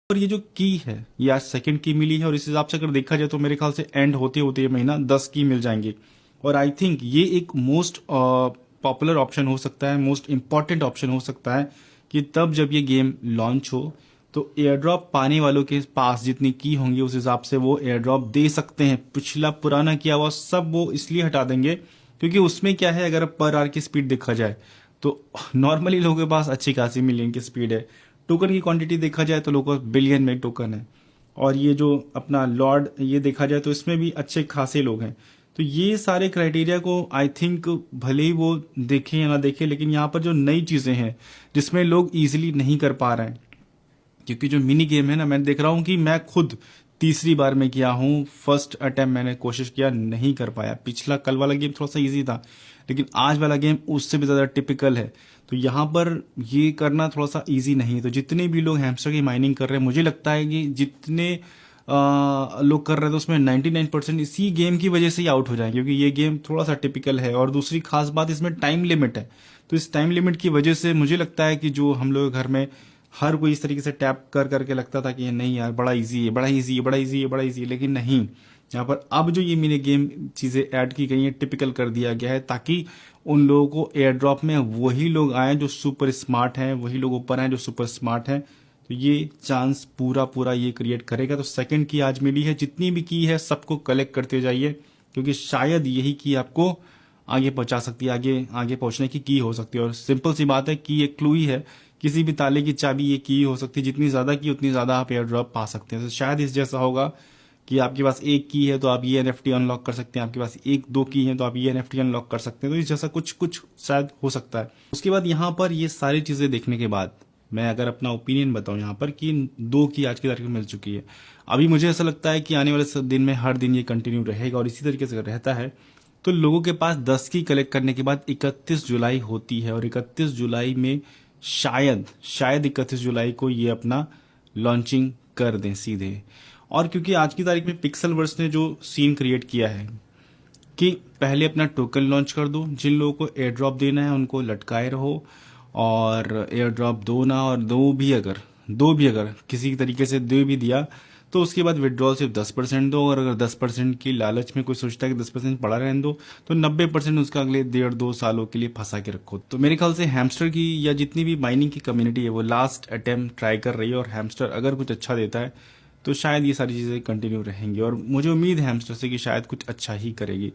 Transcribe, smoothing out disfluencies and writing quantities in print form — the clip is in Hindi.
और ये जो की है ये आज सेकंड की मिली है और इस हिसाब से अगर देखा जाए तो मेरे ख्याल से एंड होते होते ये महीना 10 की मिल जाएंगे। और आई थिंक ये एक मोस्ट पॉपुलर ऑप्शन हो सकता है, मोस्ट इंपॉर्टेंट ऑप्शन हो सकता है कि तब जब ये गेम लॉन्च हो तो एयर ड्रॉप पाने वालों के पास जितनी की होंगी उस हिसाब से वो एयर ड्रॉप दे सकते हैं। पिछला पुराना किया हुआ सब वो इसलिए हटा देंगे क्योंकि उसमें क्या है, अगर पर आवर की स्पीड देखा जाए तो नॉर्मली लोगों के पास अच्छी खासी मिलियन की स्पीड है। टोकन की क्वांटिटी देखा जाए तो लोगों को बिलियन में टोकन है। और ये जो अपना लॉर्ड ये देखा जाए तो इसमें भी अच्छे खासे लोग हैं। तो ये सारे क्राइटेरिया को आई थिंक भले ही वो देखें या ना देखें, लेकिन यहाँ पर जो नई चीज़ें हैं जिसमें लोग इजीली नहीं कर पा रहे हैं, क्योंकि जो मिनी गेम है ना, मैं देख रहा हूँ कि मैं खुद तीसरी बार में किया हूँ। फर्स्ट अटेम्प्ट मैंने कोशिश किया, नहीं कर पाया। पिछला कल वाला गेम थोड़ा सा इजी था, लेकिन आज वाला गेम उससे भी ज़्यादा टिपिकल है। तो यहाँ पर ये करना थोड़ा सा इजी नहीं है। तो जितने भी लोग हैमस्टर की माइनिंग कर रहे हैं, मुझे लगता है कि जितने लोग कर रहे थे उसमें 99% इसी गेम की वजह से ही आउट हो जाएंगे, क्योंकि ये गेम थोड़ा सा टिपिकल है। और दूसरी खास बात, इसमें टाइम लिमिट है। तो इस टाइम लिमिट की वजह से मुझे लगता है कि जो हम लोग घर में हर कोई इस तरीके से टैप कर करके लगता था कि ये नहीं यार बड़ा इजी है, बड़ा इजी है, बड़ा इजी है, बड़ा इजी है, लेकिन नहीं। यहाँ पर अब जो ये मिनी गेम चीज़ें ऐड की गई हैं, टिपिकल कर दिया गया है ताकि उन लोगों को एयर ड्रॉप में वही लोग आए जो सुपर स्मार्ट हैं, वही लोग ऊपर आए जो सुपर स्मार्ट हैं। तो ये चांस पूरा पूरा ये क्रिएट करेगा। तो सेकंड की आज मिली है, जितनी भी की है सबको कलेक्ट करते जाइए, क्योंकि शायद यही की आपको आगे पहुंचा सकती है, आगे आगे पहुंचने की हो सकती है। और सिंपल सी बात है कि एक क्लू ही है, किसी भी ताले की चाबी ये की हो सकती है। जितनी ज्यादा की उतनी ज्यादा आप एयर ड्रॉप पा सकते हैं। तो शायद इस जैसा होगा कि आपके पास एक की है तो आप ये एनएफटी अनलॉक कर सकते हैं, आपके पास एक दो की है तो आप ये एनएफटी अनलॉक कर सकते हैं। तो इस जैसा कुछ कुछ शायद हो सकता है। उसके बाद यहाँ पर ये सारी चीजें देखने के बाद मैं अगर अपना ओपिनियन बताऊं यहाँ पर कि 2 की आज की तारीख में मिल चुकी है। अभी मुझे ऐसा लगता है कि आने वाले दिन में हर दिन ये कंटिन्यू रहेगा और इसी तरीके से रहता है तो लोगों के पास 10 की कलेक्ट करने के बाद 31 जुलाई होती है। और 31 जुलाई में शायद 31 जुलाई को ये अपना लॉन्चिंग कर दें सीधे। और क्योंकि आज की तारीख में पिक्सल वर्स ने जो सीन क्रिएट किया है कि पहले अपना टोकन लॉन्च कर दो, जिन लोगों को एयर ड्रॉप देना है उनको लटकाए रहो, और एयर ड्रॉप दो ना, और दो भी अगर किसी तरीके से दे भी दिया तो उसके बाद विड्रॉल सिर्फ 10% दो। और अगर 10% की लालच में कोई सोचता है कि 10% पड़ा रहने दो, तो 90% उसका अगले 1.5-2 सालों के लिए फंसा के रखो। तो मेरे ख्याल से हैमस्टर की या जितनी भी माइनिंग की कम्युनिटी है वो लास्ट अटेम्प्ट ट्राई कर रही है, और हैमस्टर अगर कुछ अच्छा देता है तो शायद ये सारी चीज़ें कंटिन्यू रहेंगी। और मुझे उम्मीद है हैमस्टर से कि शायद कुछ अच्छा ही करेगी।